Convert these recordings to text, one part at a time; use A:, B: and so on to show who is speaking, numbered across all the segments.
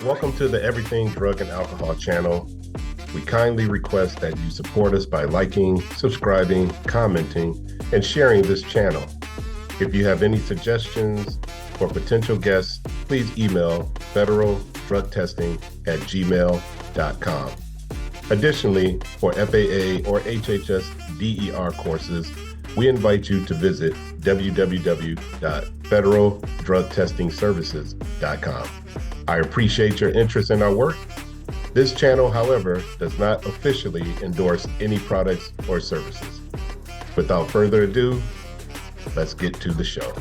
A: Welcome to the Everything Drug and Alcohol channel. We kindly request that you support us by liking, subscribing, commenting, and sharing this channel. If you have any suggestions for potential guests, please email federaldrugtesting@gmail.com. Additionally, for FAA or HHS DER courses, we invite you to visit www.federaldrugtestingservices.com. I appreciate your interest in our work. This channel, however, does not officially endorse any products or services. Without further ado, let's get to the show.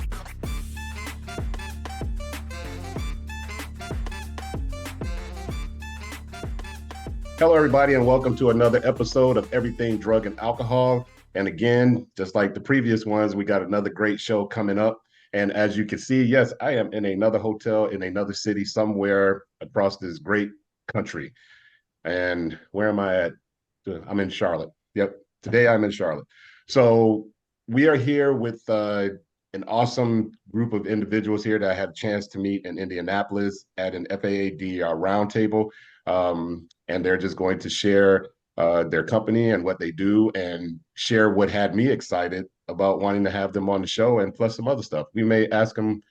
A: Hello, everybody, and welcome to another episode of Everything Drug and Alcohol. And again, just like the previous ones, we got another great show coming up. And as you can see, yes, I am in another hotel in another city somewhere across this great country. And where am I at? I'm in Charlotte. Yep, today I'm in Charlotte. So we are here with an awesome group of individuals here that I had a chance to meet in Indianapolis at an FAA DER roundtable. And they're just going to share their company and what they do and share what had me excited about wanting to have them on the show, and plus some other stuff. We may ask them,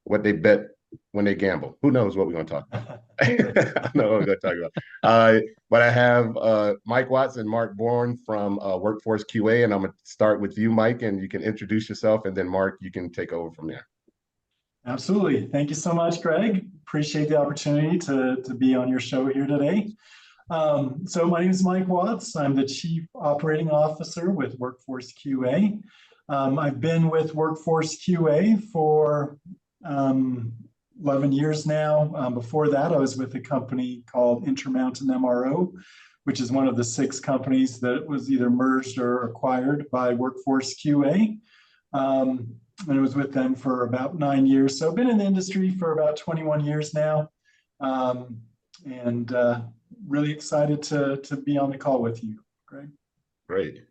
A: what they bet when they gamble. Who knows what we're going to talk about? I know what we're going to talk about. But I have Mike Watts and Mark Bourne from WorkforceQA, and I'm going to start with you, Mike, and you can introduce yourself, and then Mark, you can take over from there.
B: Absolutely. Thank you so much, Greg. Appreciate the opportunity to be on your show here today. So my name is Mike Watts. I'm the Chief Operating Officer with WorkforceQA. I've been with WorkforceQA for 11 years now. Before that, I was with a company called Intermountain MRO, which is one of the 6 companies that was either merged or acquired by WorkforceQA. And I was with them for about 9 years. So I've been in the industry for about 21 years now. And really excited to be on the call with you, Greg.
A: Great.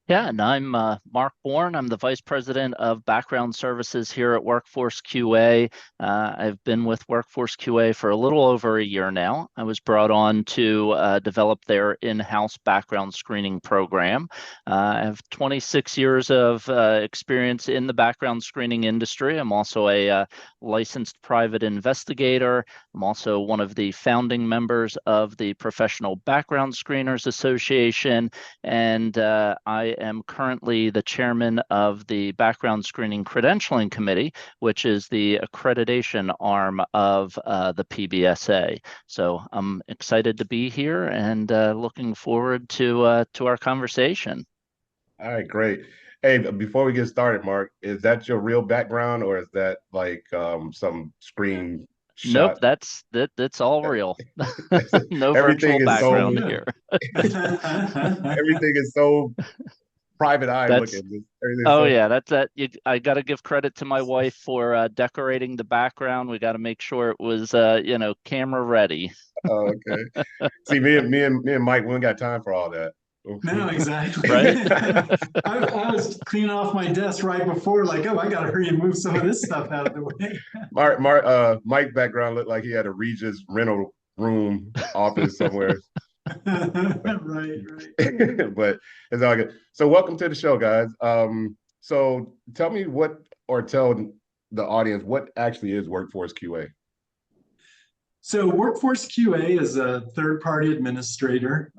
C: Yeah, and I'm Mark Bourne. I'm the Vice President of Background Services here at WorkforceQA. I've been with WorkforceQA for a little over a year now. I was brought on to develop their in-house background screening program. I have 26 years of experience in the background screening industry. I'm also a licensed private investigator. I'm also one of the founding members of the Professional Background Screeners Association, and I am currently the chairman of the Background Screening Credentialing Committee, which is the accreditation arm of the PBSA. So I'm excited to be here and looking forward to our conversation.
A: All right, great. Hey, before we get started, Mark, is that your real background, or is that like some screen shot?
C: Nope, that's all real. No
A: Everything
C: virtual
A: is so
C: background here.
A: Everything is so private eye looking.
C: Oh yeah, that's that. I got to give credit to my wife for decorating the background. We got to make sure it was camera ready.
A: Oh, okay. See, me and Mike, we ain't got time for all that.
B: No, exactly.
C: Right?
B: I was cleaning off my desk right before, like, oh, I got to hurry and move some of this stuff out of the way.
A: Mike's background looked like he had a Regis rental room office somewhere.
B: Right.
A: But it's all good. So welcome to the show, guys. So tell me tell the audience what actually is WorkforceQA.
B: So WorkforceQA is a third-party administrator.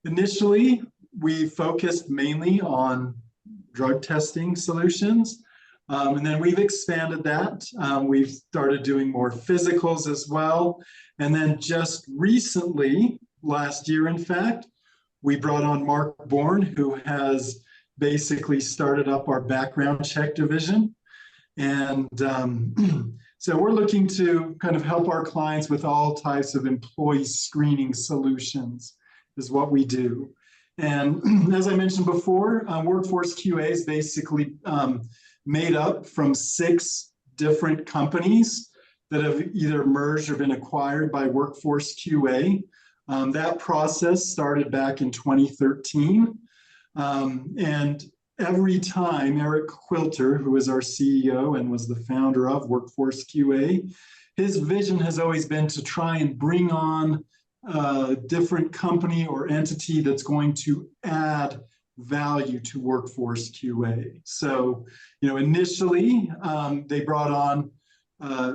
B: Initially, we focused mainly on drug testing solutions, and then we've expanded that. We've started doing more physicals as well. And then just recently, last year, in fact, we brought on Mark Bourne, who has basically started up our background check division. And so we're looking to kind of help our clients with all types of employee screening solutions is what we do. And as I mentioned before, WorkforceQA is basically made up from 6 different companies that have either merged or been acquired by WorkforceQA. That process started back in 2013. And every time Eric Quilter, who is our CEO and was the founder of WorkforceQA, his vision has always been to try and bring on a different company or entity that's going to add value to WorkforceQA. So, initially they brought on a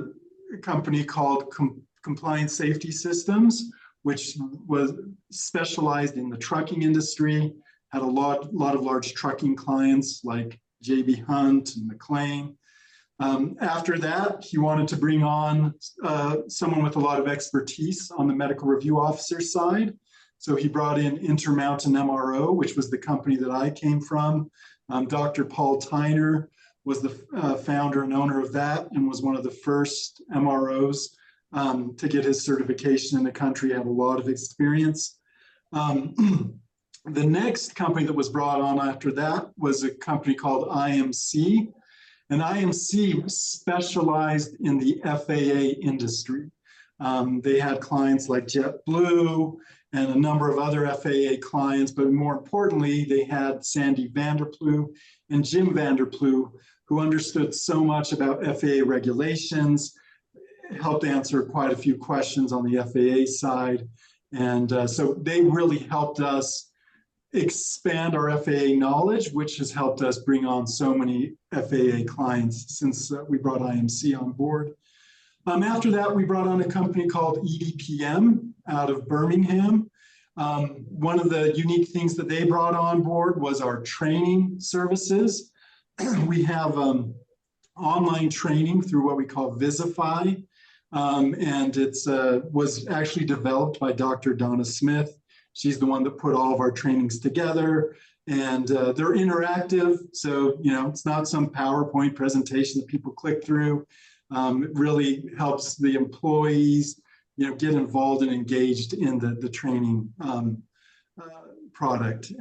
B: company called Compliance Safety Systems, which was specialized in the trucking industry, had a lot of large trucking clients like J.B. Hunt and McLean. After that, he wanted to bring on someone with a lot of expertise on the medical review officer side. So he brought in Intermountain MRO, which was the company that I came from. Dr. Paul Tyner was the founder and owner of that and was one of the first MROs to get his certification in the country, had a lot of experience. The next company that was brought on after that was a company called IMC. And IMC specialized in the FAA industry. They had clients like JetBlue and a number of other FAA clients, but more importantly, they had Sandy Vanderploeg and Jim Vanderploeg, who understood so much about FAA regulations, helped answer quite a few questions on the FAA side. And so they really helped us expand our FAA knowledge, which has helped us bring on so many FAA clients since we brought IMC on board. After that, we brought on a company called EDPM out of Birmingham. One of the unique things that they brought on board was our training services. We have online training through what we call Visify, and it was actually developed by Dr. Donna Smith. She's the one that put all of our trainings together, and they're interactive. So, it's not some PowerPoint presentation that people click through. It really helps the employees, get involved and engaged in the training product.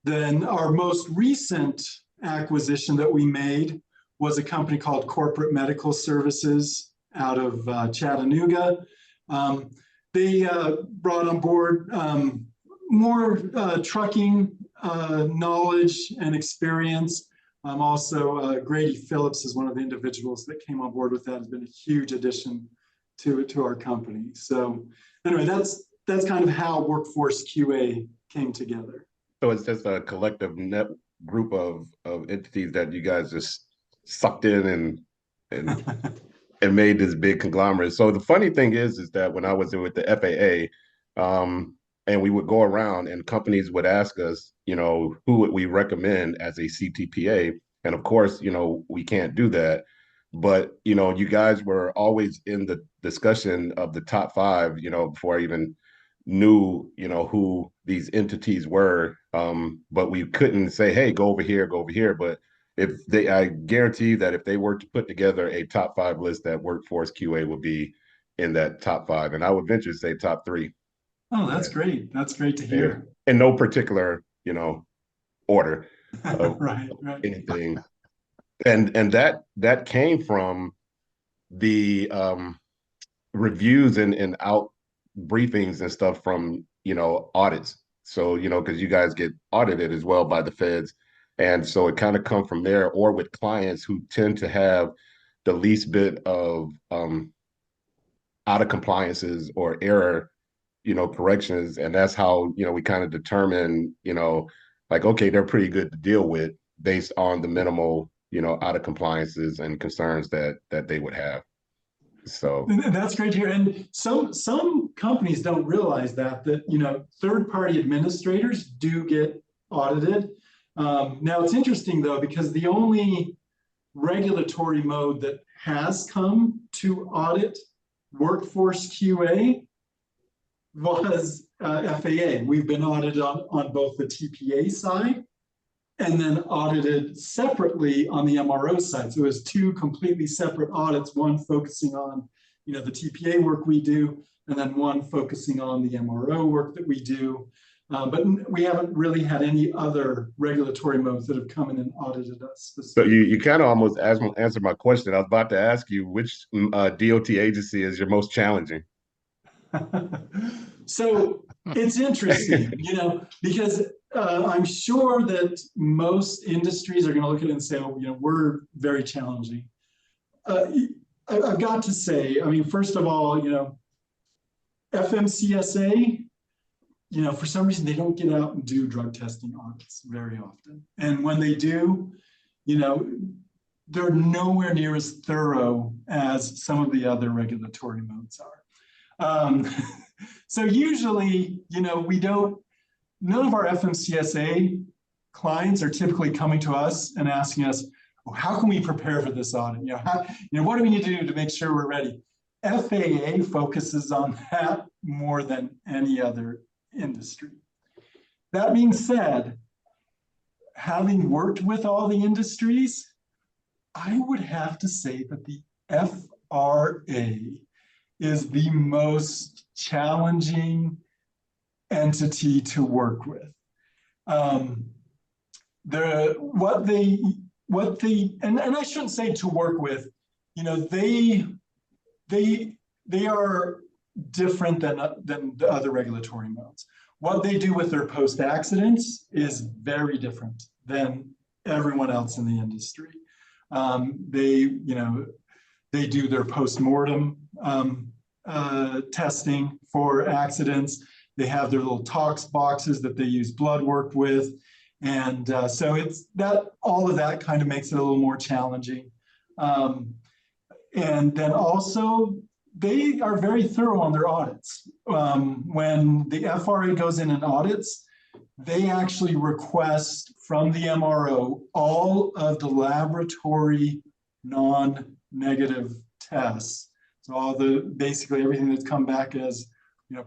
B: Then our most recent acquisition that we made was a company called Corporate Medical Services out of Chattanooga. They brought on board more trucking knowledge and experience. Also, Grady Phillips is one of the individuals that came on board with that, has been a huge addition to our company. So anyway, that's kind of how WorkforceQA came together.
A: So it's just a collective net group of entities that you guys just sucked in and made this big conglomerate. So the funny thing is that when I was with the FAA, and we would go around and companies would ask us, who would we recommend as a CTPA? And of course, we can't do that. But, you guys were always in the discussion of the top 5, before I even knew, who these entities were. But we couldn't say, hey, go over here, go over here. But I guarantee that if they were to put together a top 5 list, that WorkforceQA would be in that top 5. And I would venture to say top 3.
B: Oh, that's great. That's great to hear.
A: In no particular, order of
B: right.
A: anything. And that came from the reviews and out briefings and stuff from, audits. So, because you guys get audited as well by the feds. And so it kind of come from there, or with clients who tend to have the least bit of out of compliances or error, corrections. And that's how, we kind of determine, like, okay, they're pretty good to deal with based on the minimal, out of compliances and concerns that they would have. So
B: that's great to hear. And some companies don't realize that third-party administrators do get audited. Now it's interesting though, because the only regulatory mode that has come to audit WorkforceQA was FAA. We've been audited on both the TPA side and then audited separately on the MRO side. So it was 2 completely separate audits, one focusing on the TPA work we do, and then one focusing on the MRO work that we do. But we haven't really had any other regulatory modes that have come in and audited us.
A: So you kind of almost answered my question. I was about to ask you which DOT agency is your most challenging.
B: So it's interesting, because I'm sure that most industries are going to look at it and say, oh, we're very challenging. I've got to say, I mean, first of all, FMCSA, for some reason, they don't get out and do drug testing audits very often. And when they do, they're nowhere near as thorough as some of the other regulatory modes are. So usually, none of our FMCSA clients are typically coming to us and asking us, well, how can we prepare for this audit? What do we need to do to make sure we're ready? FAA focuses on that more than any other industry. That being said, having worked with all the industries, I would have to say that the FRA is the most challenging entity to work with. And I shouldn't say to work with, they are different than the other regulatory modes. What they do with their post accidents is very different than everyone else in the industry. They do their post-mortem testing for accidents. They have their little tox boxes that they use blood work with. And so all of that kind of makes it a little more challenging. And then also, they are very thorough on their audits. When the FRA goes in and audits, they actually request from the MRO all of the laboratory non-negative tests. So basically everything that's come back as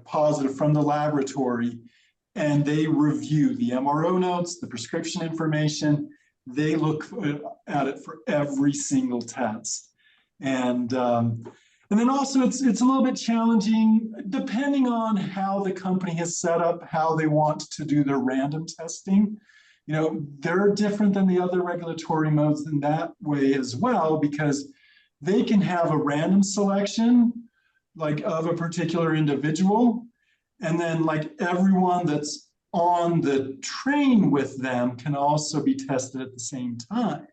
B: positive from the laboratory, and they review the MRO notes, the prescription information. They look at it for every single test. And then also it's a little bit challenging depending on how the company has set up, how they want to do their random testing. They're different than the other regulatory modes in that way as well, because they can have a random selection like of a particular individual, and then like everyone that's on the train with them can also be tested at the same time.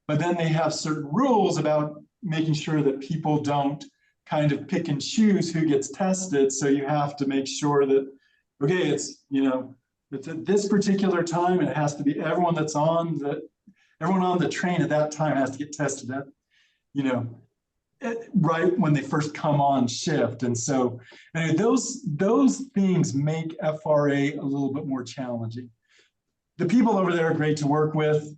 B: But then they have certain rules about making sure that people don't kind of pick and choose who gets tested. So you have to make sure that, okay, it's at this particular time, and it has to be everyone on the train at that time has to get tested at, right when they first come on shift. And so those things make FRA a little bit more challenging. The people over there are great to work with,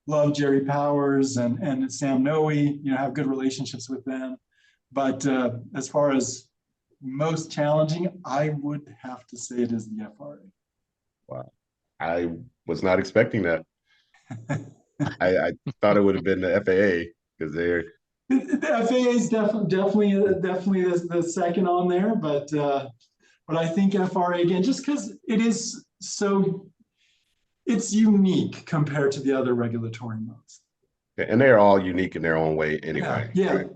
B: love Jerry Powers and Sam Noe, have good relationships with them. But as far as most challenging, I would have to say it is the FRA.
A: Wow. I was not expecting that. I thought it would have been the FAA because they're
B: the FAA is definitely the second on there, but I think FRA again, just because it is it's unique compared to the other regulatory modes.
A: and they're all unique in their own way anyway.
B: Yeah.
A: Right?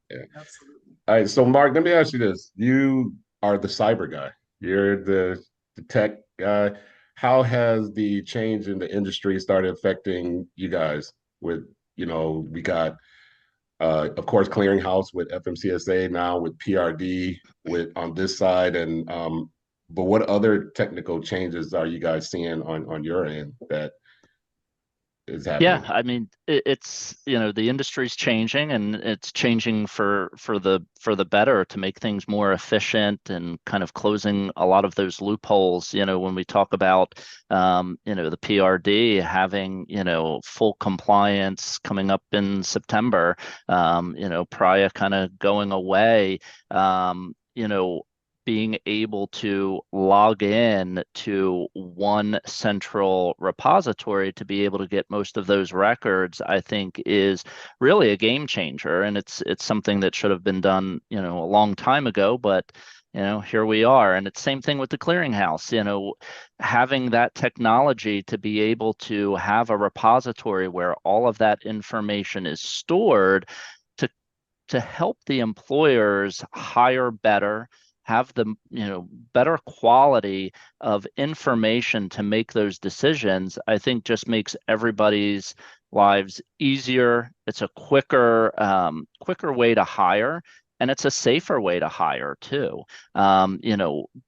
A: Yeah.
B: Absolutely.
A: All right. So Mark, let me ask you this. You are the cyber guy. You're the tech guy. How has the change in the industry started affecting you guys with, we got of course, clearinghouse with FMCSA, now with PRD on this side, and but what other technical changes are you guys seeing on your end that is happening?
C: Yeah, I mean, it's the industry's changing, and it's changing for the better to make things more efficient and kind of closing a lot of those loopholes. When we talk about the PRD having full compliance coming up in September, prior kind of going away, being able to log in to one central repository to be able to get most of those records, I think is really a game changer. And it's something that should have been done, a long time ago, but here we are. And it's same thing with the clearinghouse, having that technology to be able to have a repository where all of that information is stored to help the employers hire better, have the better quality of information to make those decisions, I think just makes everybody's lives easier. It's a quicker way to hire, and it's a safer way to hire too.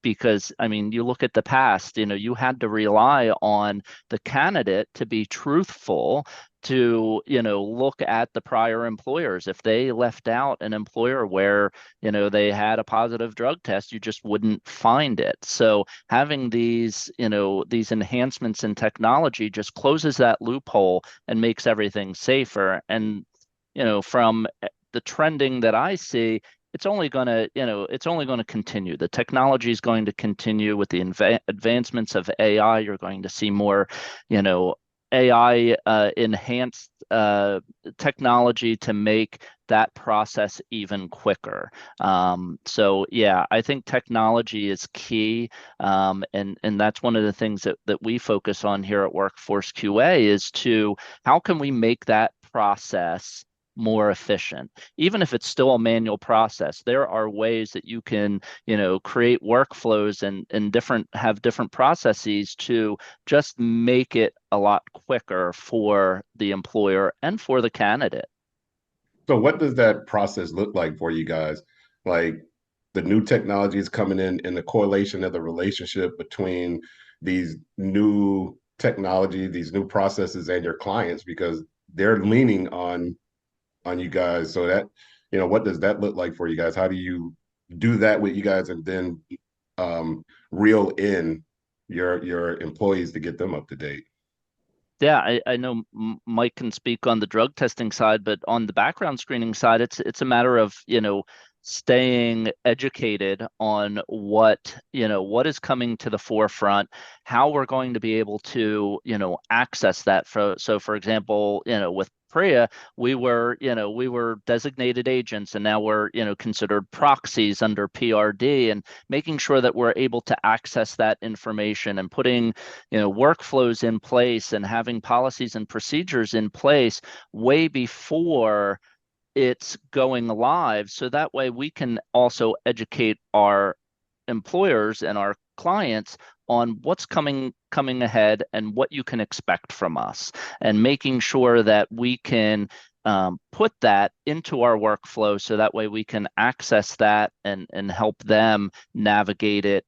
C: Because I mean, you look at the past, you had to rely on the candidate to be truthful, to look at the prior employers. If they left out an employer where they had a positive drug test, you just wouldn't find it. So having these enhancements in technology just closes that loophole and makes everything safer. And from the trending that I see, it's only going to continue. The technology is going to continue with the advancements of AI. You're going to see more AI enhanced technology to make that process even quicker. So yeah, I think technology is key, and that's one of the things that we focus on here at Workforce QA, is to how can we make that process more efficient. Even if it's still a manual process, there are ways that you can create workflows and have different processes to just make it a lot quicker for the employer and for the candidate.
A: So what does that process look like for you guys? Like the new technology is coming in and the correlation of the relationship between these new technology, these new processes and your clients, because they're leaning on you guys. So that, what does that look like for you guys? How do you do that with you guys and then reel in your employees to get them up to date?
C: Yeah, I know Mike can speak on the drug testing side, but on the background screening side, it's a matter of, staying educated on what is coming to the forefront, how we're going to be able to, access that. So for example, with Priya, we were designated agents, and now we're, considered proxies under PRD, and making sure that we're able to access that information and putting workflows in place and having policies and procedures in place way before it's going live, so that way we can also educate our employers and our clients on what's coming ahead and what you can expect from us, and making sure that we can put that into our workflow, so that way we can access that and help them navigate it,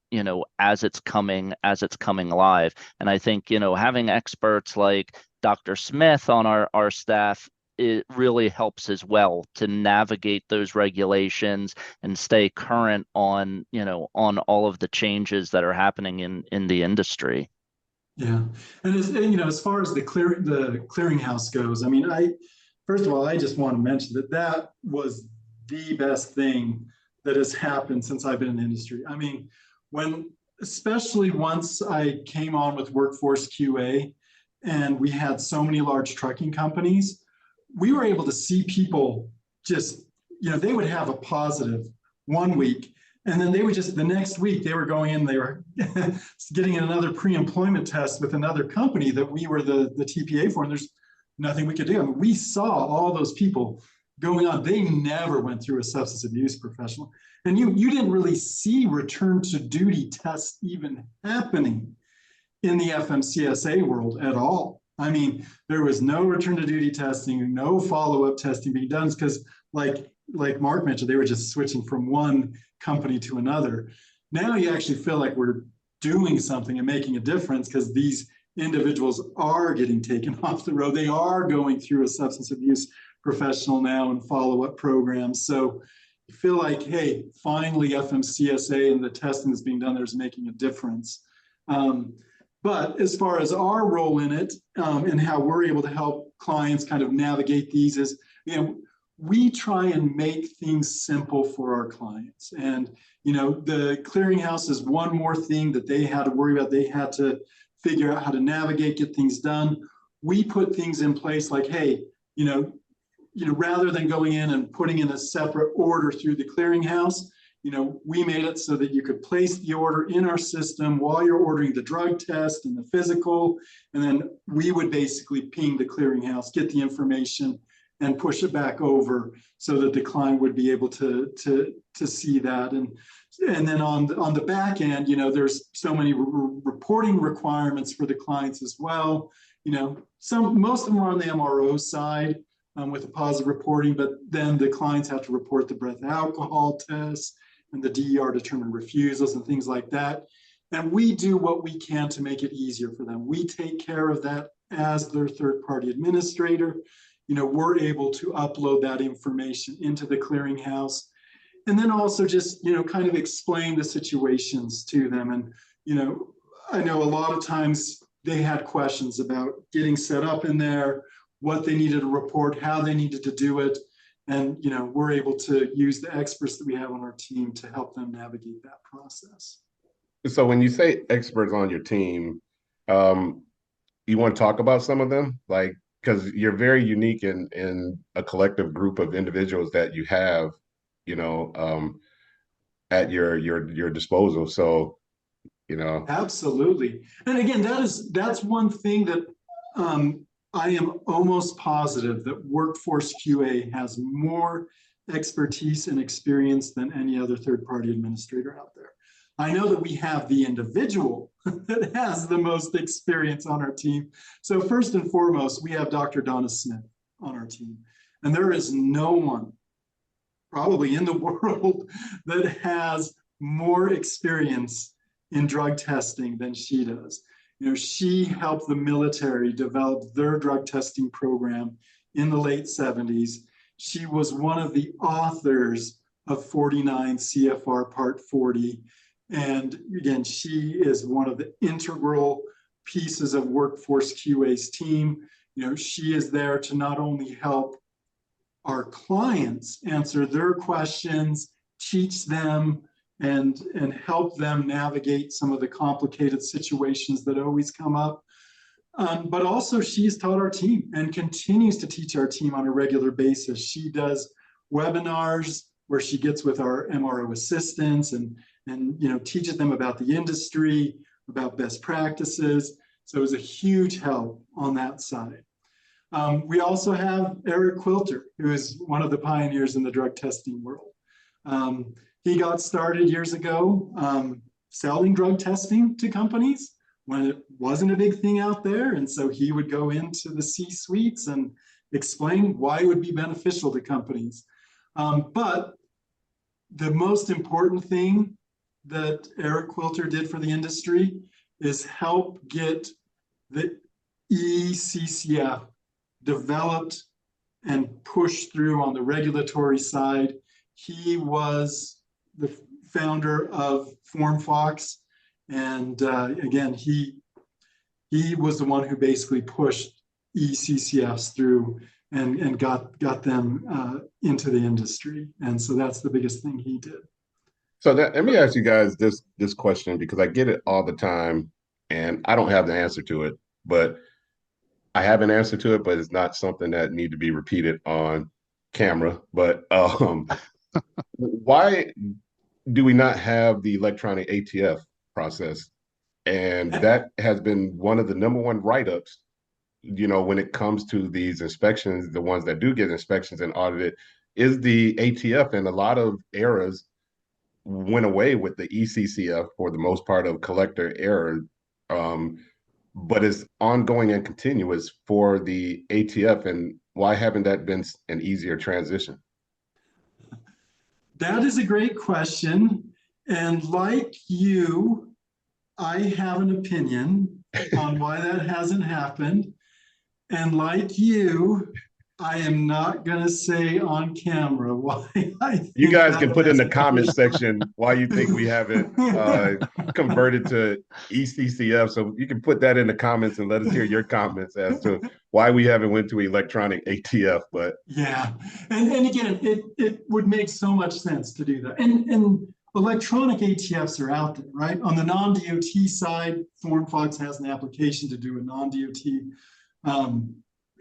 C: as it's coming live. And I think having experts like Dr. Smith on our staff, it really helps as well to navigate those regulations and stay current on on all of the changes that are happening in the industry.
B: Yeah, and as far as the clearinghouse goes, I mean, first of all, I just want to mention that was the best thing that has happened since I've been in the industry. I mean, especially once I came on with Workforce QA, and we had so many large trucking companies, we were able to see people just, they would have a positive 1 week, and then they would just, the next week they were going in, they were getting another pre-employment test with another company that we were the TPA for, and there's nothing we could do. I mean, we saw all those people going on. They never went through a substance abuse professional. And you didn't really see return to duty tests even happening in the FMCSA world at all. I mean, there was no return to duty testing, no follow-up testing being done, because like Mark mentioned, they were just switching from one company to another. Now you actually feel like we're doing something and making a difference, because these individuals are getting taken off the road. They are going through a substance abuse professional now and follow-up programs. So you feel like, hey, finally FMCSA and the testing that's being done there is making a difference. But as far as our role in it, and how we're able to help clients kind of navigate these is, we try and make things simple for our clients. And, the clearinghouse is one more thing that they had to worry about. They had to figure out how to navigate, get things done. We put things in place like, hey, rather than going in and putting in a separate order through the clearinghouse, we made it so that you could place the order in our system while you're ordering the drug test and the physical, and then we would basically ping the clearinghouse, get the information, and push it back over so that the client would be able to see that. And then on the back end, there's so many reporting requirements for the clients as well. Most of them are on the MRO side with the positive reporting, but then the clients have to report the breath alcohol tests and the DER determined refusals and things like that. And we do what we can to make it easier for them. We take care of that as their third-party administrator. We're able to upload that information into the clearinghouse, and then also just, kind of explain the situations to them. And, I know a lot of times they had questions about getting set up in there, what they needed to report, how they needed to do it. And, we're able to use the experts that we have on our team to help them navigate that process.
A: So when you say experts on your team, you want to talk about some of them? Like, because you're very unique in a collective group of individuals that you have, at your disposal. So,
B: Absolutely. And again, that's one thing that I am almost positive that Workforce QA has more expertise and experience than any other third-party administrator out there. I know that we have the individual that has the most experience on our team. So first and foremost, we have Dr. Donna Smith on our team. And there is no one probably in the world that has more experience in drug testing than she does. She helped the military develop their drug testing program in the late 70s. She was one of the authors of 49 CFR Part 40. And again, she is one of the integral pieces of Workforce QA's team. She is there to not only help our clients answer their questions, teach them, and help them navigate some of the complicated situations that always come up. But also she's taught our team and continues to teach our team on a regular basis. She does webinars where she gets with our MRO assistants and teaches them about the industry, about best practices. So it was a huge help on that side. We also have Eric Quilter, who is one of the pioneers in the drug testing world. He got started years ago selling drug testing to companies when it wasn't a big thing out there. And so he would go into the C-suites and explain why it would be beneficial to companies. But the most important thing that Eric Quilter did for the industry is help get the ECCF developed and pushed through on the regulatory side. He was the founder of FormFox, and again, he was the one who basically pushed ECCFs through and got them into the industry. And so that's the biggest thing he did.
A: So let me ask you guys this question, because I get it all the time and I don't have the answer to it, but I have an answer to it, but it's not something that need to be repeated on camera. But why do we not have the electronic ATF process? And that has been one of the #1 write-ups, when it comes to these inspections. The ones that do get inspections and audited is the ATF, and a lot of errors went away with the ECCF for the most part of collector error, but it's ongoing and continuous for the ATF. And why haven't that been an easier transition?
B: That is a great question. And like you, I have an opinion on why that hasn't happened. And like you, I am not going to say on camera why I think
A: you guys can put in the comment section why you think we haven't converted to ECCF. So you can put that in the comments and let us hear your comments as to why we haven't went to electronic ATF. But
B: yeah, and again, it would make so much sense to do that. And electronic ATFs are out there, right? On the non-DOT side, FormFox has an application to do a non-DOT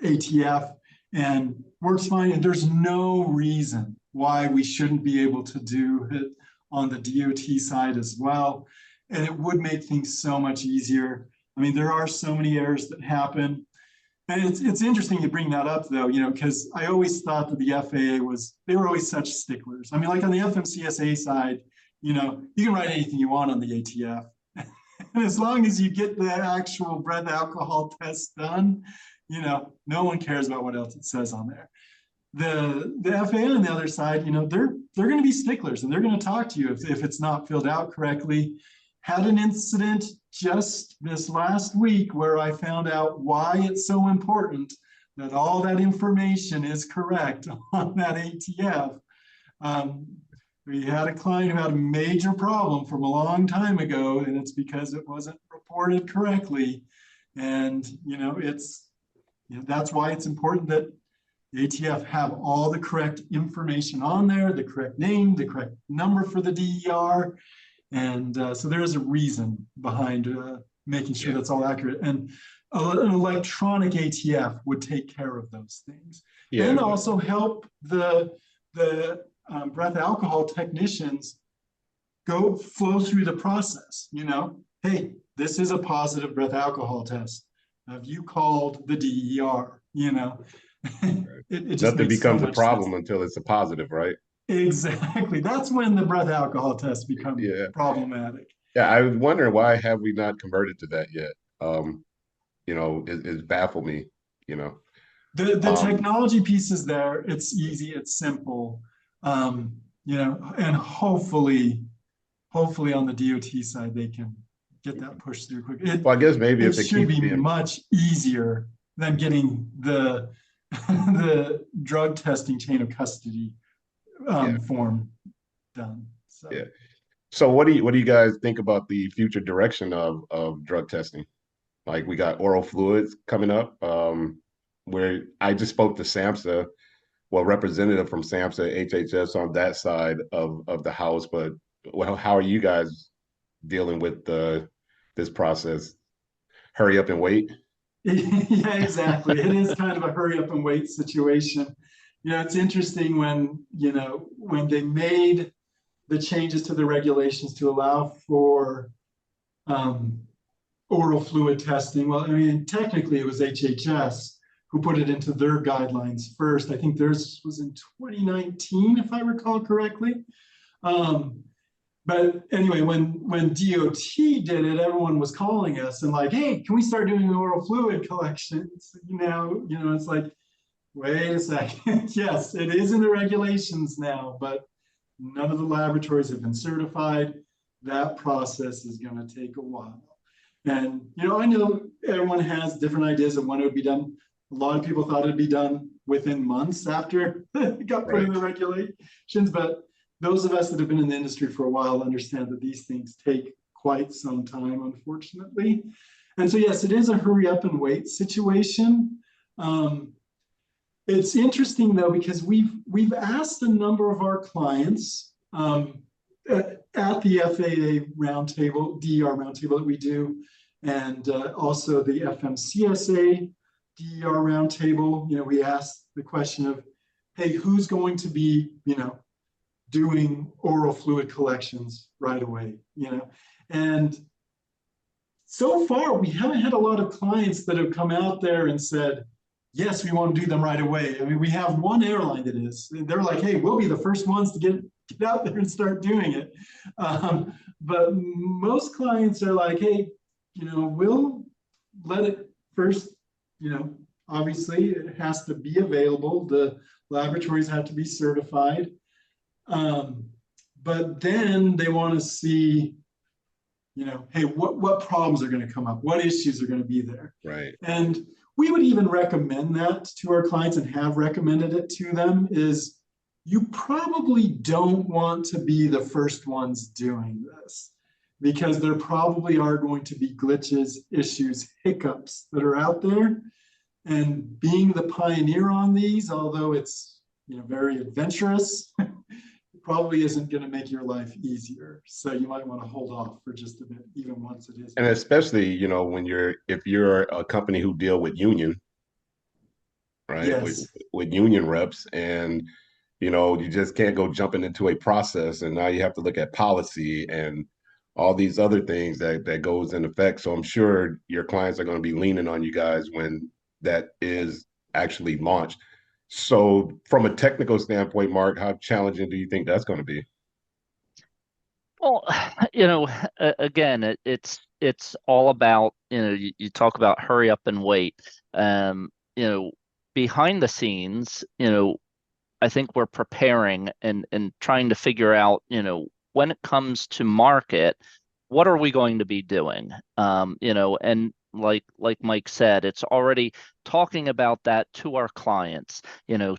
B: ATF. And works fine, and there's no reason why we shouldn't be able to do it on the DOT side as well. And it would make things so much easier. I mean, there are so many errors that happen. And it's interesting you bring that up though, because I always thought that the FAA they were always such sticklers. I mean, like on the FMCSA side, you can write anything you want on the ATF. And as long as you get the actual breath alcohol test done, no one cares about what else it says on there. The FAA on the other side, they're going to be sticklers and they're going to talk to you if it's not filled out correctly. Had an incident just this last week where I found out why it's so important that all that information is correct on that ATF. We had a client who had a major problem from a long time ago, and it's because it wasn't reported correctly. And that's why it's important that the ATF have all the correct information on there, the correct name, the correct number for the DER. And so there is a reason behind making sure that's all accurate. And an electronic ATF would take care of those things. And also help the breath alcohol technicians flow through the process. Hey, this is a positive breath alcohol test. Have you called the DER? It just
A: Nothing becomes
B: so
A: a problem
B: sense.
A: until it's a positive, right?
B: Exactly. That's when the breath alcohol tests become problematic.
A: Yeah, I was wondering why have we not converted to that yet? It's baffled me, you know.
B: The technology piece is there. It's easy, it's simple. And hopefully on the DOT side, they can get that pushed through quick.
A: Well, I guess maybe
B: it
A: if it
B: should
A: keeps
B: be
A: being
B: much easier than getting the the drug testing chain of custody form done. So.
A: Yeah. So what do you guys think about the future direction of drug testing? Like we got oral fluids coming up, where I just spoke to SAMHSA, well, representative from SAMHSA, HHS on that side of the house. But how are you guys dealing with this process? Hurry up and wait.
B: Yeah, exactly. It is kind of a hurry up and wait situation. It's interesting when they made the changes to the regulations to allow for oral fluid testing. Well, I mean, technically it was HHS who put it into their guidelines first. I think theirs was in 2019, if I recall correctly. But anyway, when DOT did it, everyone was calling us and like, hey, can we start doing oral fluid collections? It's like, wait a second. Yes, it is in the regulations now, but none of the laboratories have been certified. That process is going to take a while. And, I know everyone has different ideas of when it would be done. A lot of people thought it'd be done within months after it got put in the regulations, but those of us that have been in the industry for a while understand that these things take quite some time, unfortunately. And so, yes, it is a hurry up and wait situation. It's interesting though, because we've asked a number of our clients at the FAA roundtable, DER roundtable that we do, and also the FMCSA DER roundtable. We asked the question of, hey, who's going to be, doing oral fluid collections right away, and so far we haven't had a lot of clients that have come out there and said, yes, we want to do them right away. I mean, we have one airline that is. They're like, hey, we'll be the first ones to get out there and start doing it. But most clients are like, hey, we'll let it first, obviously it has to be available. The laboratories have to be certified. But then they want to see, hey, what problems are going to come up? What issues are going to be there?
A: Right.
B: And we would even recommend that to our clients and have recommended it to them is you probably don't want to be the first ones doing this because there probably are going to be glitches, issues, hiccups that are out there. And being the pioneer on these, although it's very adventurous, probably isn't going to make your life easier. So you might want to hold off for just a bit, even once it is.
A: And especially, if you're a company who deal with union, right?
B: Yes.
A: With union reps, and you just can't go jumping into a process, and now you have to look at policy and all these other things that goes in effect. So I'm sure your clients are going to be leaning on you guys when that is actually launched. So from a technical standpoint, Mark, how challenging do you think that's going to be?
C: Well, again, it's all about, you talk about hurry up and wait. Um, you know, behind the scenes, I think we're preparing and trying to figure out, when it comes to market, what are we going to be doing? And like Mike said, it's already talking about that to our clients,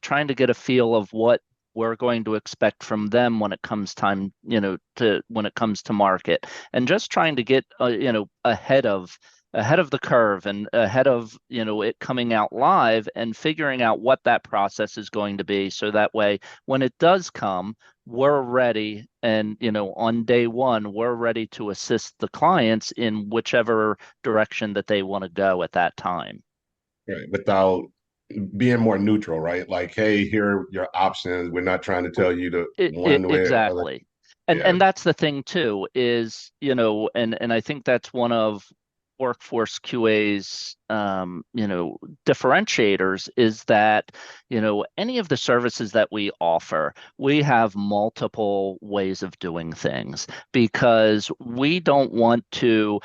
C: trying to get a feel of what we're going to expect from them when it comes time, to when it comes to market, and just trying to get, ahead of the curve and ahead of, it coming out live, and figuring out what that process is going to be, so that way when it does come, we're ready, and on day one we're ready to assist the clients in whichever direction that they want to go at that time.
A: Right. Without being more neutral, right? Like, hey, here are your options. We're not trying to tell you to one way or other.
C: Exactly. And
A: Yeah.
C: that's the thing too, is, and I think that's one of Workforce QA's, differentiators, is that, any of the services that we offer, we have multiple ways of doing things, because we don't want to,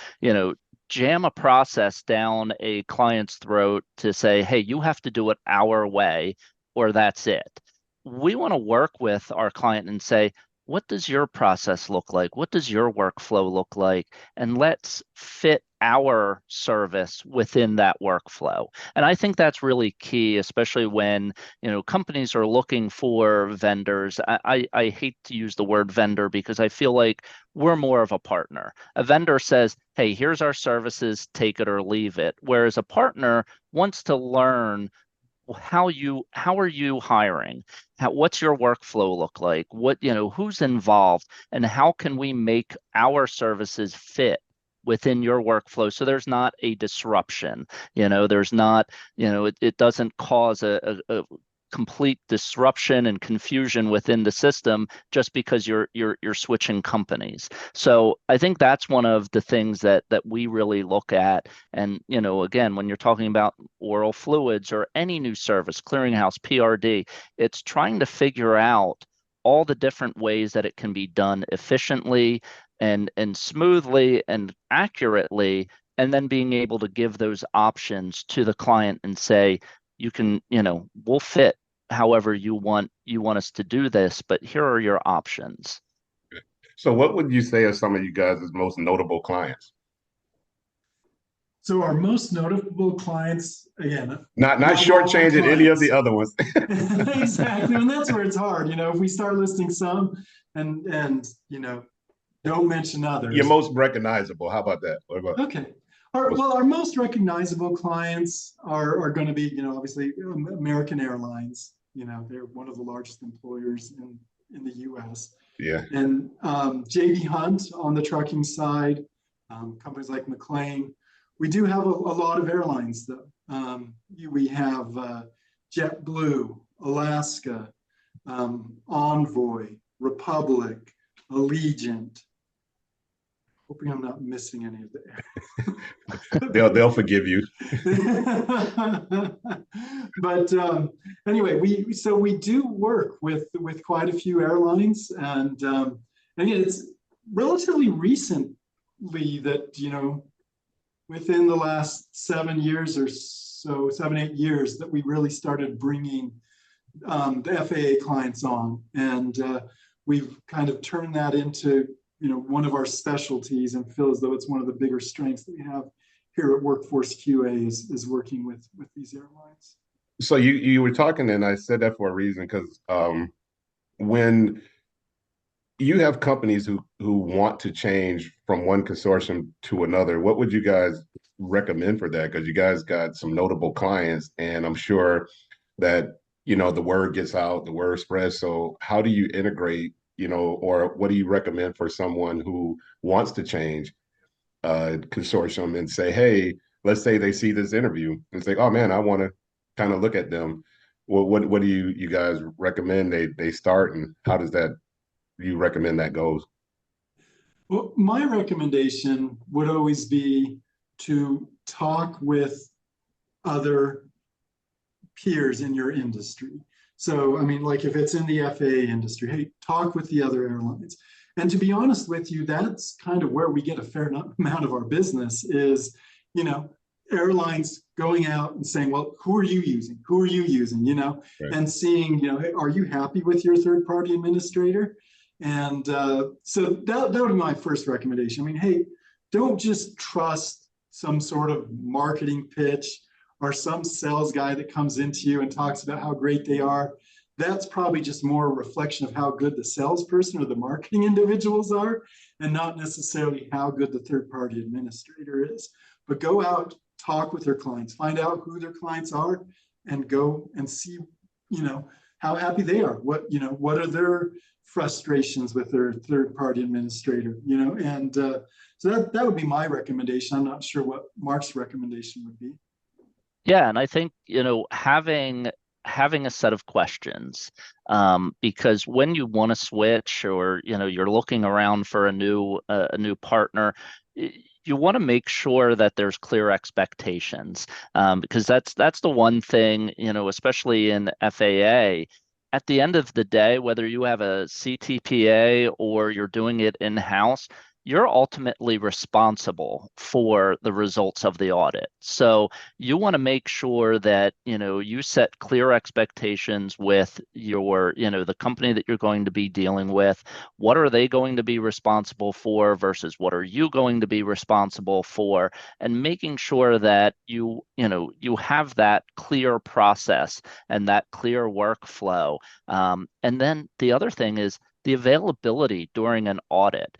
C: jam a process down a client's throat to say, hey, you have to do it our way, or that's it. We want to work with our client and say, what does your process look like? What does your workflow look like? And let's fit our service within that workflow. And I think that's really key, especially when, companies are looking for vendors. I hate to use the word vendor, because I feel like we're more of a partner. A vendor says, hey, here's our services, take it or leave it. Whereas a partner wants to learn, how are you hiring, what's your workflow look like, who's involved, and how can we make our services fit within your workflow, so there's not a disruption, there's not, it doesn't cause a complete disruption and confusion within the system, just because you're switching companies. So I think that's one of the things that we really look at. And, again, when you're talking about oral fluids or any new service, clearinghouse, PRD, it's trying to figure out all the different ways that it can be done efficiently and smoothly and accurately, and then being able to give those options to the client and say, you can, we'll fit however you want us to do this, but here are your options.
A: So what would you say are some of you guys' most notable clients?
B: So our most notable clients, again,
A: Not
B: not all our
A: shortchanging any of the
B: clients.
A: other ones.
B: Exactly. And that's where it's hard. If we start listing some and don't mention
A: Your
B: others.
A: most recognizable. How about that? What about
B: Okay. Our most recognizable clients are going to be, obviously American Airlines. They're one of the largest employers in the U.S.
A: yeah.
B: And J.B. Hunt on the trucking side, companies like McLean. We do have a lot of airlines, though. We have JetBlue, Alaska, Envoy, Republic, Allegiant. Hoping I'm not missing any of the
A: they'll forgive you.
B: But anyway, we do work with quite a few airlines, and it's relatively recently that within the last 7 years or so, 7-8 years, that we really started bringing the FAA clients on, and we've kind of turned that into one of our specialties, and feel as though it's one of the bigger strengths that we have here at Workforce QA is working with these airlines.
A: So you were talking, and I said that for a reason, because when you have companies who want to change from one consortium to another, what would you guys recommend for that? Because you guys got some notable clients, and I'm sure that the word gets out, the word spreads. So how do you integrate, or what do you recommend for someone who wants to change consortium and say, hey, let's say they see this interview and say, oh man, I want to kind of look at them. Well, what do you guys recommend they start, and how does that you recommend that goes?
B: Well, my recommendation would always be to talk with other peers in your industry. So, I mean, like if it's in the FAA industry, hey, talk with the other airlines. And to be honest with you, that's kind of where we get a fair amount of our business is, you know, airlines going out and saying, well, who are you using? Who are you using? You know,
A: Right.
B: and seeing, you know, hey, are you happy with your third party administrator? And so that would be my first recommendation. I mean, hey, don't just trust some sort of marketing pitch or some sales guy that comes into you and talks about how great they are. That's probably just more a reflection of how good the salesperson or the marketing individuals are, and not necessarily how good the third party administrator is. But go out, talk with their clients, find out who their clients are, and go and see, you know, how happy they are. What, you know, what are their frustrations with their third party administrator, you know, and so that would be my recommendation. I'm not sure what Mark's recommendation would be.
C: Yeah, and I think, you know, having a set of questions, because when you want to switch, or you know, you're looking around for a new partner, you want to make sure that there's clear expectations, because that's the one thing, you know, especially in FAA. At the end of the day, whether you have a CTPA or you're doing it in-house, you're ultimately responsible for the results of the audit. So you want to make sure that, you know, you set clear expectations with your, you know, the company that you're going to be dealing with. What are they going to be responsible for versus what are you going to be responsible for? And making sure that you know, you have that clear process and that clear workflow. And then the other thing is the availability during an audit.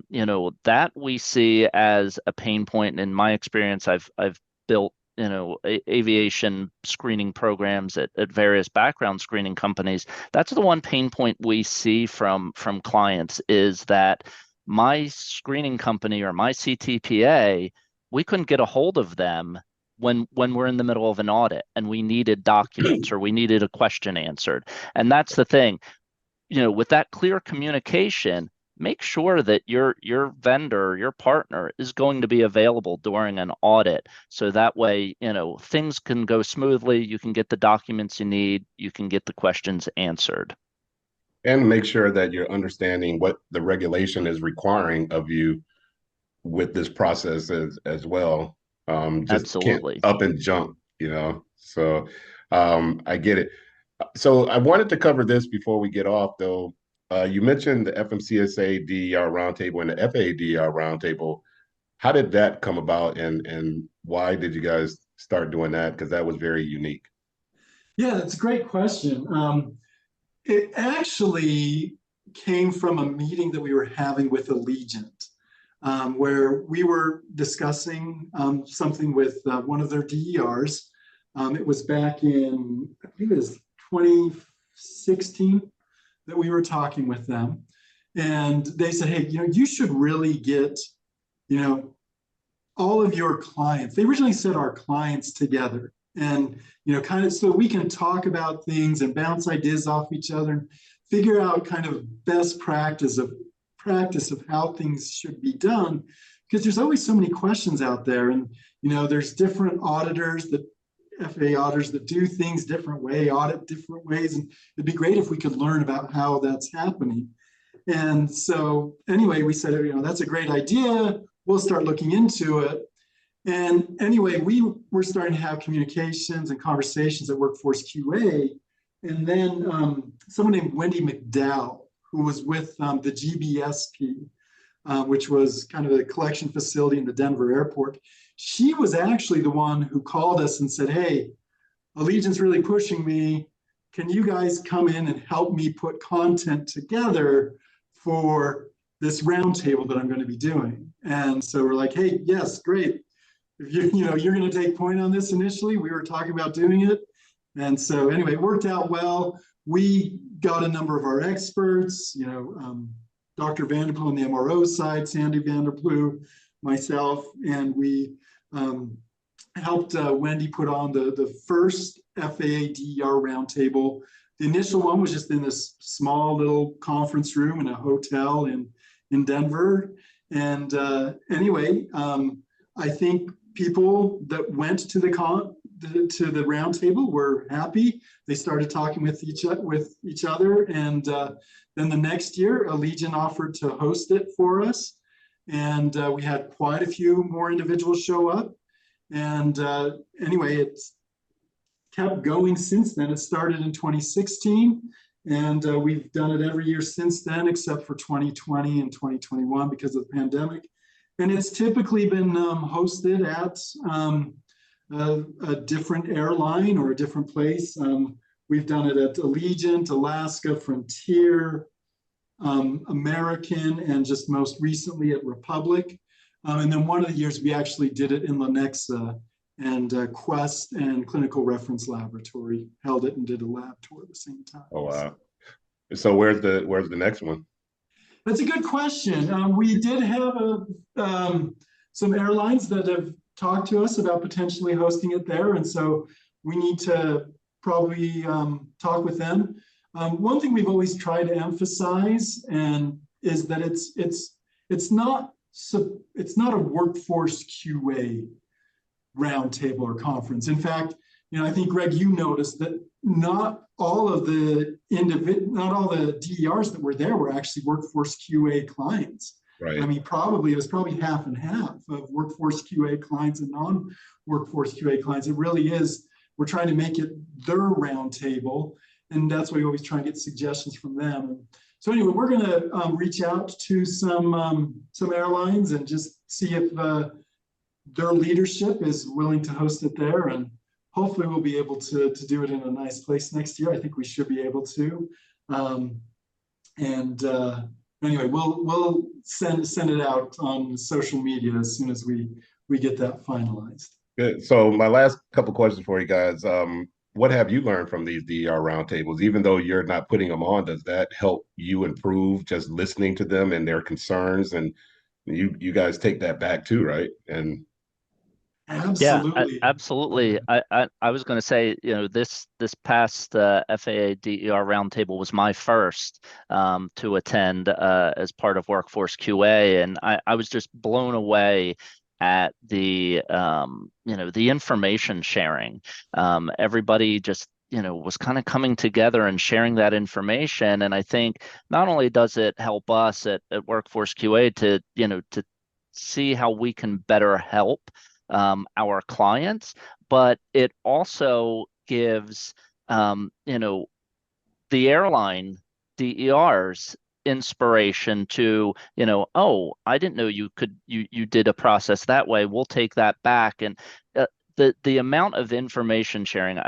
C: You know, that we see as a pain point. In my experience, I've built, you know, aviation screening programs at various background screening companies. That's the one pain point we see from clients, is that my screening company or my CTPA, we couldn't get a hold of them when we're in the middle of an audit and we needed documents or we needed a question answered. And that's the thing, you know, with that clear communication, make sure that your vendor, your partner is going to be available during an audit. So that way, you know, things can go smoothly. You can get the documents you need. You can get the questions answered.
A: And make sure that you're understanding what the regulation is requiring of you with this process as well. Just can't
C: Absolutely.
A: up and jump, you know. So I get it. So I wanted to cover this before we get off, though. You mentioned the FMCSA DER roundtable and the FAA DER roundtable. How did that come about, and why did you guys start doing that? Because that was very unique.
B: Yeah, that's a great question. It actually came from a meeting that we were having with Allegiant, where we were discussing something with one of their DERs. It was back in, I think it was 2016 that we were talking with them. And they said, hey, you know, you should really get, you know, all of your clients. They originally said our clients together, and, you know, kind of so we can talk about things and bounce ideas off each other and figure out kind of best practice of how things should be done, because there's always so many questions out there. And, you know, there's different auditors, that FAA auditors, that do things different way, audit different ways. And it'd be great if we could learn about how that's happening. And so anyway, we said, you know, that's a great idea. We'll start looking into it. And anyway, we were starting to have communications and conversations at WorkforceQA. And then someone named Wendy McDowell, who was with the GBSP, which was kind of a collection facility in the Denver airport. She was actually the one who called us and said, hey, Allegiant's really pushing me. Can you guys come in and help me put content together for this roundtable that I'm going to be doing? And so we're like, hey, yes, great. If you're going to take point on this initially. We were talking about doing it. And so anyway, it worked out well. We got a number of our experts, you know, Dr. Vanderplu on the MRO side, Sandy Vanderplu, myself, and we helped Wendy put on the first FAA DER roundtable. The initial one was just in this small little conference room in a hotel in Denver. And anyway, I think people that went to the to the roundtable were happy. They started talking with each other, and then the next year, Allegiant offered to host it for us, and we had quite a few more individuals show up. And anyway, it's kept going since then. It started in 2016, and we've done it every year since then, except for 2020 and 2021 because of the pandemic. And it's typically been hosted at a different airline or a different place. We've done it at Allegiant, Alaska, Frontier, American, and just most recently at Republic. And then one of the years we actually did it in Lenexa, and Quest and Clinical Reference Laboratory held it and did a lab tour at the same time.
A: Oh wow! So where's the next one?
B: That's a good question. We did have some airlines that have talked to us about potentially hosting it there, and so we need to probably talk with them. One thing we've always tried to emphasize and is that it's not a workforce QA roundtable or conference. In fact, I think, Greg, you noticed that not all the DERs that were there were actually workforce QA clients.
A: Right.
B: I mean, it was probably half and half of workforce QA clients and non-workforce QA clients. It really is. We're trying to make it their roundtable, and that's why we always try and get suggestions from them. So anyway, we're going to reach out to some airlines and just see if their leadership is willing to host it there, and hopefully we'll be able to do it in a nice place next year. I think we should be able to. Anyway, we'll send it out on social media as soon as we get that finalized.
A: Good. So my last couple questions for you guys. What have you learned from these DER roundtables? Even though you're not putting them on, does that help you improve just listening to them and their concerns? And you guys take that back too, right? And
B: absolutely.
C: Yeah, absolutely. I was going to say, this past FAA DER roundtable was my first to attend as part of Workforce QA, and I was just blown away at the the information sharing. Everybody just was kind of coming together and sharing that information, and I think not only does it help us at Workforce QA to see how we can better help our clients, but it also gives the airline DERs inspiration to oh, I didn't know you did a process that way. We'll take that back. And the amount of information sharing,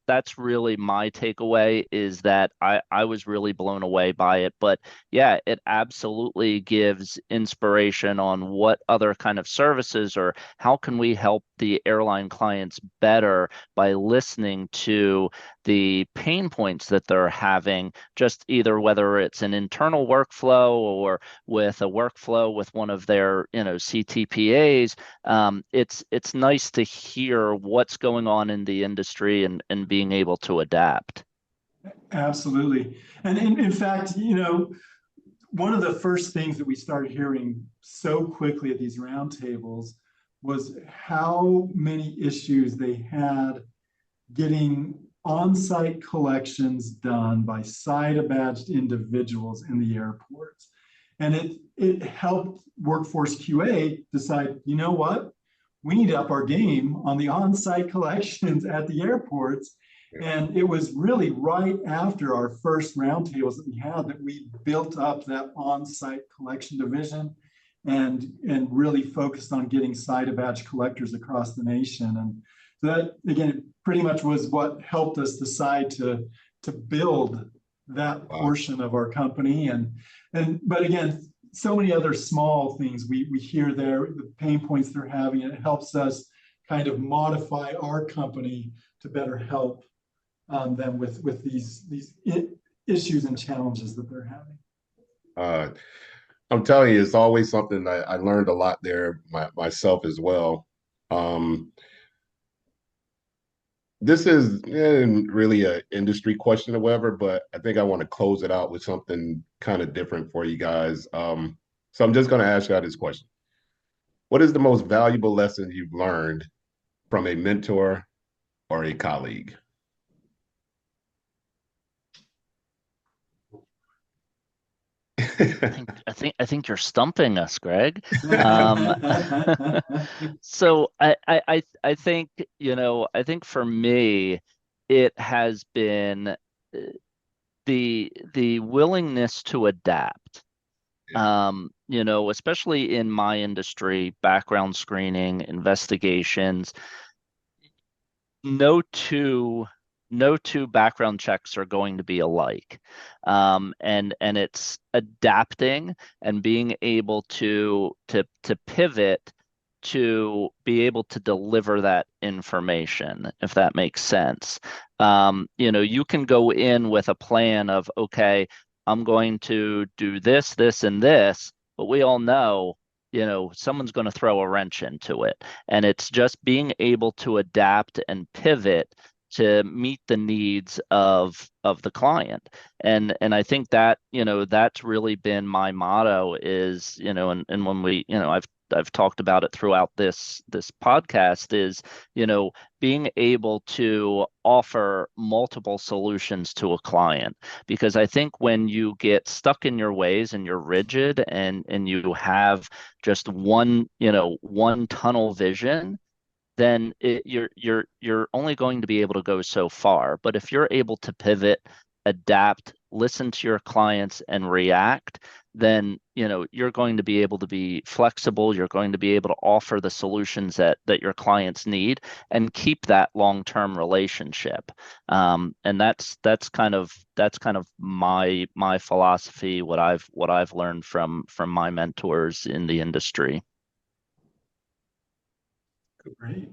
C: that's really my takeaway, is that I was really blown away by it. But yeah, it absolutely gives inspiration on what other kind of services or how can we help the airline clients better by listening to the pain points that they're having, just either whether it's an internal workflow or with a workflow with one of their CTPAs. It's nice to hear what's going on in the industry and being able to adapt.
B: Absolutely. And in fact, one of the first things that we started hearing so quickly at these roundtables was how many issues they had getting on-site collections done by side-badged individuals in the airports. And it helped Workforce QA decide, you know what? We need to up our game on the on-site collections at the airports. And it was really right after our first roundtables that we had that we built up that on-site collection division and really focused on getting side-badge collectors across the nation. And so that, again, pretty much was what helped us decide to build that portion of our company. But again, so many other small things we hear there, the pain points they're having, and it helps us kind of modify our company to better help them with these issues and challenges that they're having.
A: I'm telling you, it's always something I learned a lot there myself as well. This is really an industry question or whatever, but I think I want to close it out with something kind of different for you guys. So I'm just going to ask you this question. What is the most valuable lesson you've learned from a mentor or a colleague?
C: I think you're stumping us, Greg. Um, so I think, I think for me, it has been the willingness to adapt.
A: Yeah,
C: Especially in my industry, background screening, investigations, no two no two background checks are going to be alike. And it's adapting and being able to pivot to be able to deliver that information, if that makes sense. You can go in with a plan of, okay, I'm going to do this, this, and this, but we all know, someone's going to throw a wrench into it. And it's just being able to adapt and pivot to meet the needs of the client. And I think that, that's really been my motto is, and when we, I've talked about it throughout this podcast is, being able to offer multiple solutions to a client. Because I think when you get stuck in your ways and you're rigid and you have just one tunnel vision, then you're only going to be able to go so far. But if you're able to pivot, adapt, listen to your clients, and react, then you're going to be able to be flexible. You're going to be able to offer the solutions that your clients need and keep that long-term relationship. And that's kind of my philosophy, what I've learned from my mentors in the industry.
B: Great.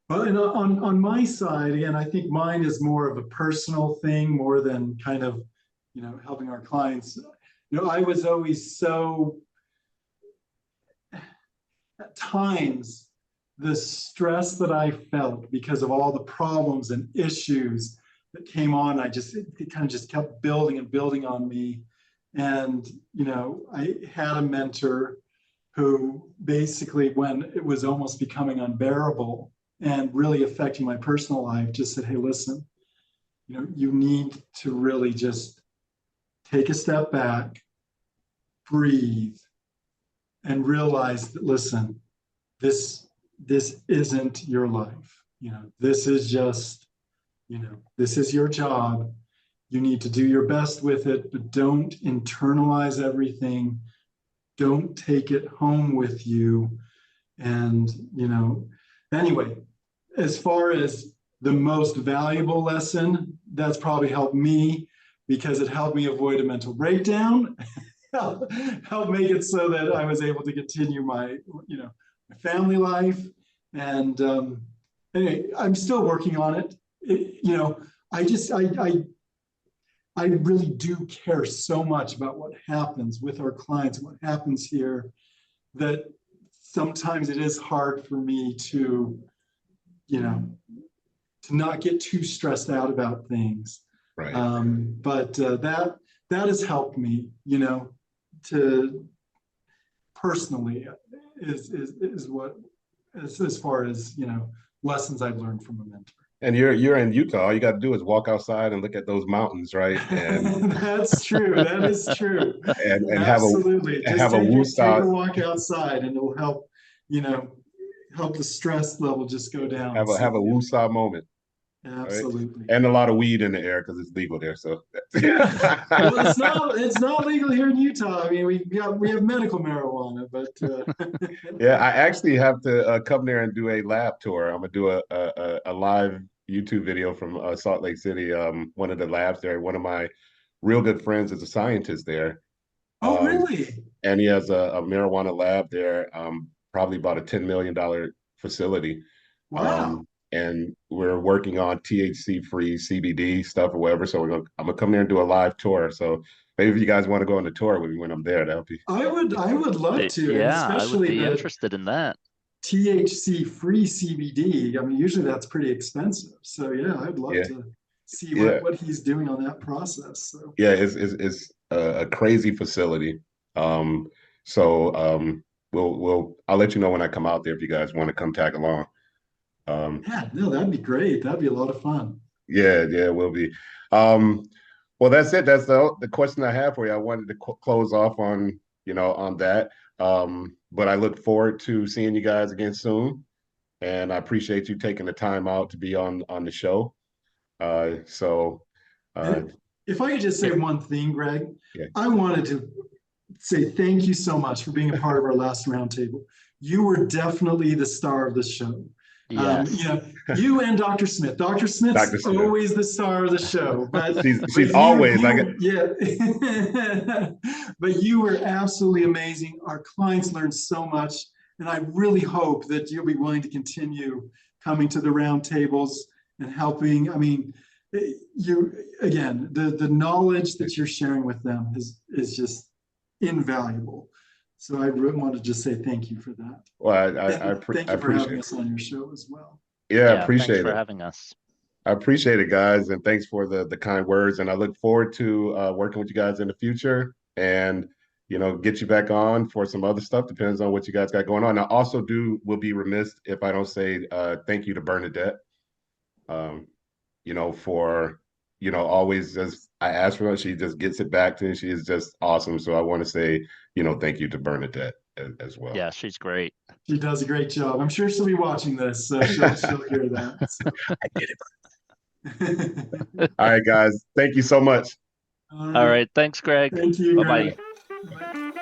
B: Well, and on my side, again, I think mine is more of a personal thing more than kind of, helping our clients. I was always so, at times, the stress that I felt because of all the problems and issues that came on, it kind of just kept building and building on me. And, I had a mentor who basically, when it was almost becoming unbearable and really affecting my personal life, just said, hey, listen, you need to really just take a step back, breathe, and realize that, listen, this isn't your life. This is just, this is your job. You need to do your best with it, but don't internalize everything. Don't take it home with you. And, anyway, as far as the most valuable lesson, that's probably helped me because it helped me avoid a mental breakdown, helped make it so that I was able to continue my family life. And anyway, I'm still working on it. I really do care so much about what happens with our clients, what happens here, that sometimes it is hard for me to not get too stressed out about things.
A: right.
B: But that has helped me, to personally is what as far as lessons I've learned from a mentor.
A: And you're in Utah. All you got to do is walk outside and look at those mountains, right? And
B: That's true. That is true.
A: and
B: Absolutely. Just
A: have a
B: take
A: woosah
B: a walk outside, and it'll help. Help the stress level just go down. So,
A: have a woosah moment, right?
B: absolutely.
A: And a lot of weed in the air because it's legal there. So
B: Well, it's not legal here in Utah. I mean, we have medical marijuana, but
A: yeah, I actually have to come there and do a lab tour. I'm gonna do a live YouTube video from Salt Lake City, one of the labs there. One of my real good friends is a scientist there,
B: oh,
A: um,
B: really?
A: and he has a marijuana lab there, probably about a $10 million facility.
B: Wow.
A: And we're working on THC-free CBD stuff or whatever. So I'm gonna come there and do a live tour. So maybe if you guys want to go on the tour with me when I'm there, that'll be.
B: I would love to, and
C: Yeah, I would
B: especially
C: be
B: the
C: interested in that.
B: THC free CBD. I mean, usually that's pretty expensive. So yeah, I'd love
A: Yeah,
B: to see
A: yeah,
B: what he's doing on that process. So
A: yeah. It's a crazy facility. Um, so I'll let you know when I come out there if you guys want to come tag along.
B: Yeah, no, that'd be great. That'd be a lot of fun.
A: Yeah, yeah, it will be. Um, well, that's it. That's the question I have for you. I wanted to close off on, on that. But I look forward to seeing you guys again soon, and I appreciate you taking the time out to be on the show. So, uh,
B: And if I could just say
C: Yeah.
B: one thing, Greg,
A: yeah,
B: I wanted to say thank you so much for being a part of our last roundtable. You were definitely the star of the show.
C: Yes.
B: You and Dr. Smith. Dr. Smith's
A: Dr. Smith.
B: always the star of the show, but
A: She's
B: but
A: always like,
B: yeah, but you were absolutely amazing. Our clients learned so much, and I really hope that you'll be willing to continue coming to the roundtables and helping. I mean, you again, the knowledge that you're sharing with them is just invaluable. So I really want to just say thank you for that.
A: well,
B: And thank
A: I
B: you for having
A: appreciate it.
B: us on your show as well.
A: Yeah, I
C: Yeah. Thanks
A: appreciate
C: for
A: it.
C: having us.
A: I appreciate it, guys, and thanks for the kind words. And I look forward to working with you guys in the future, and get you back on for some other stuff. Depends on what you guys got going on. I also will be remiss if I don't say thank you to Bernadette. Um, for always just I ask for her, she just gets it back to me. She is just awesome. So I want to say thank you to Bernadette as well.
C: Yeah, she's great.
B: She does a great job. I'm sure she'll be watching this, so she'll hear that. So.
A: I did it. All right, guys. Thank you so much.
B: All
C: All
B: right.
C: right. Thanks, Greg.
B: Thank you,
C: Bye
B: Greg.
C: bye.
B: Bye.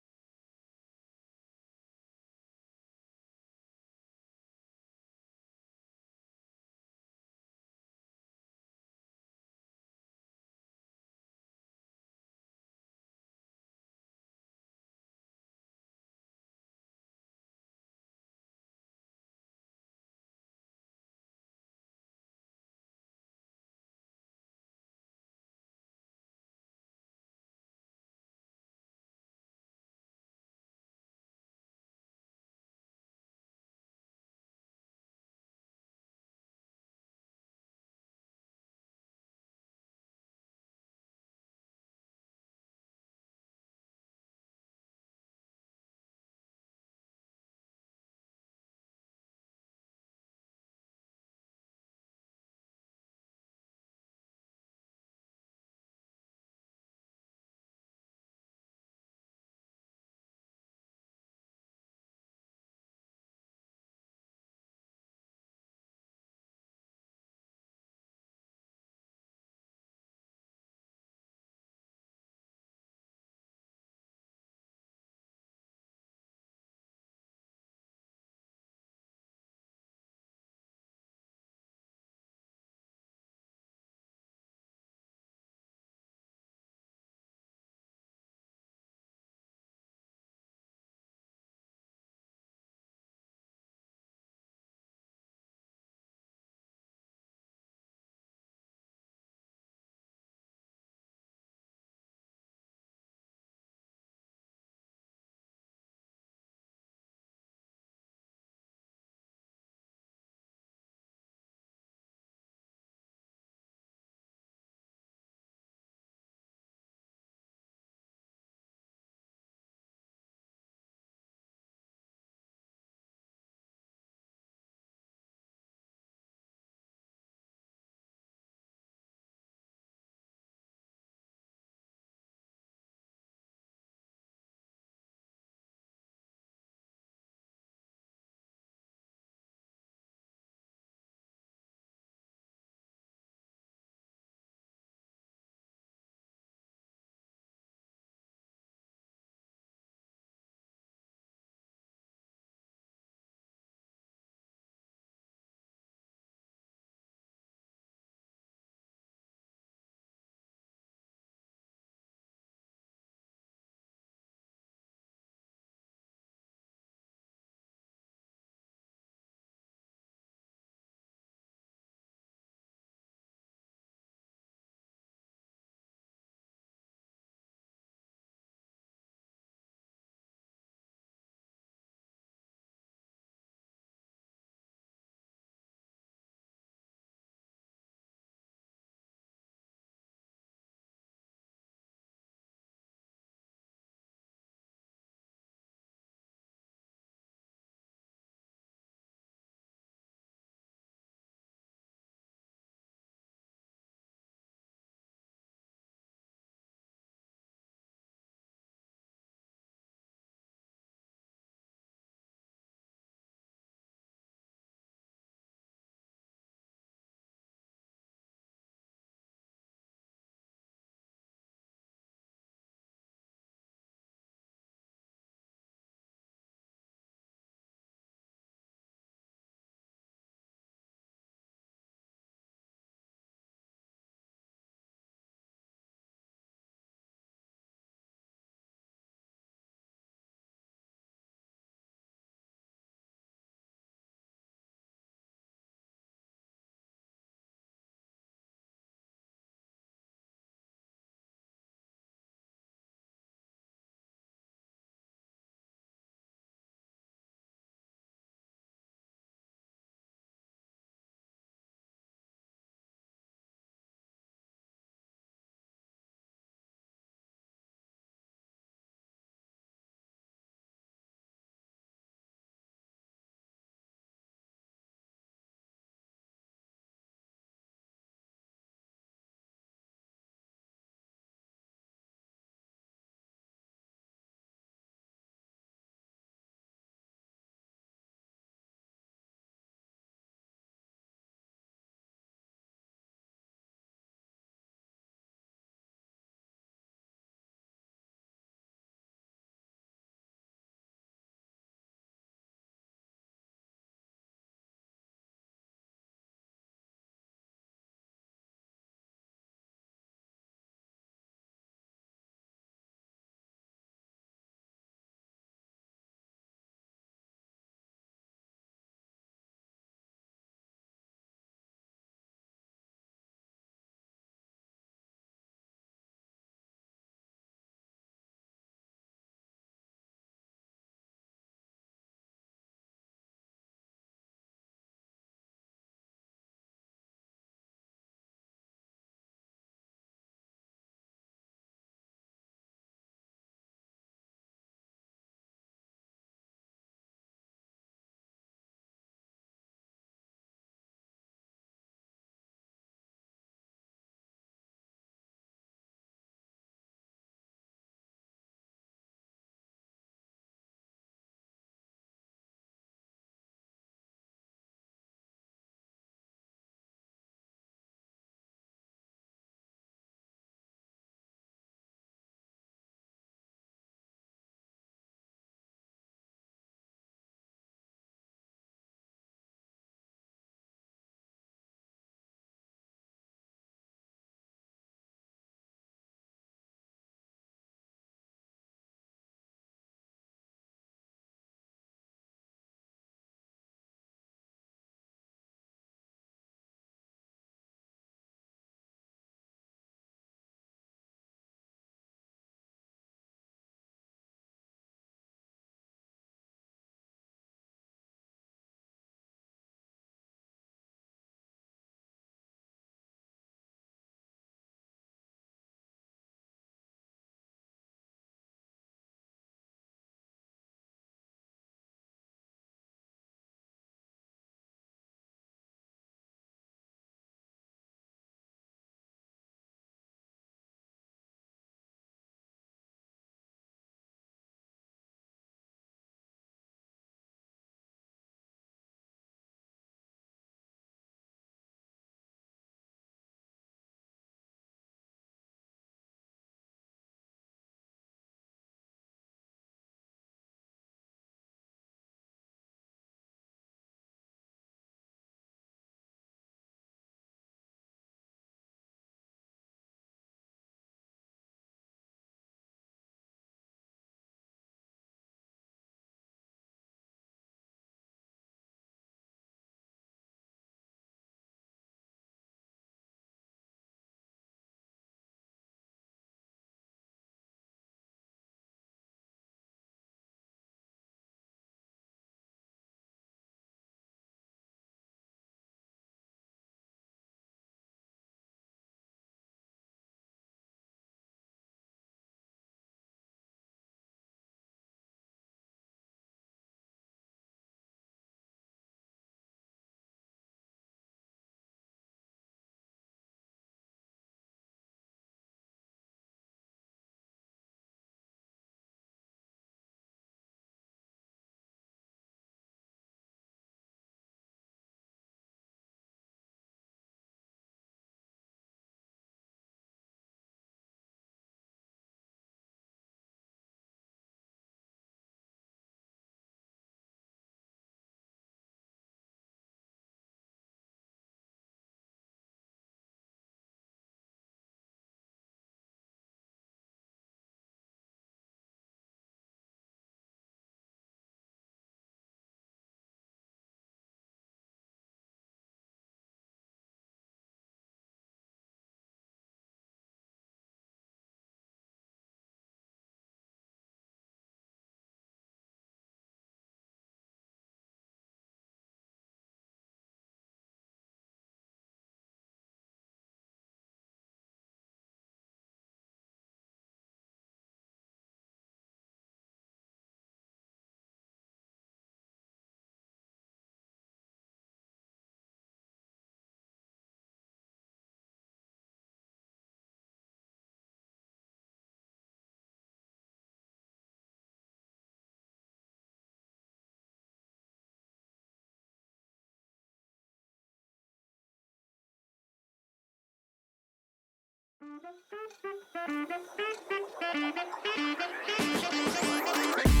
D: Ready.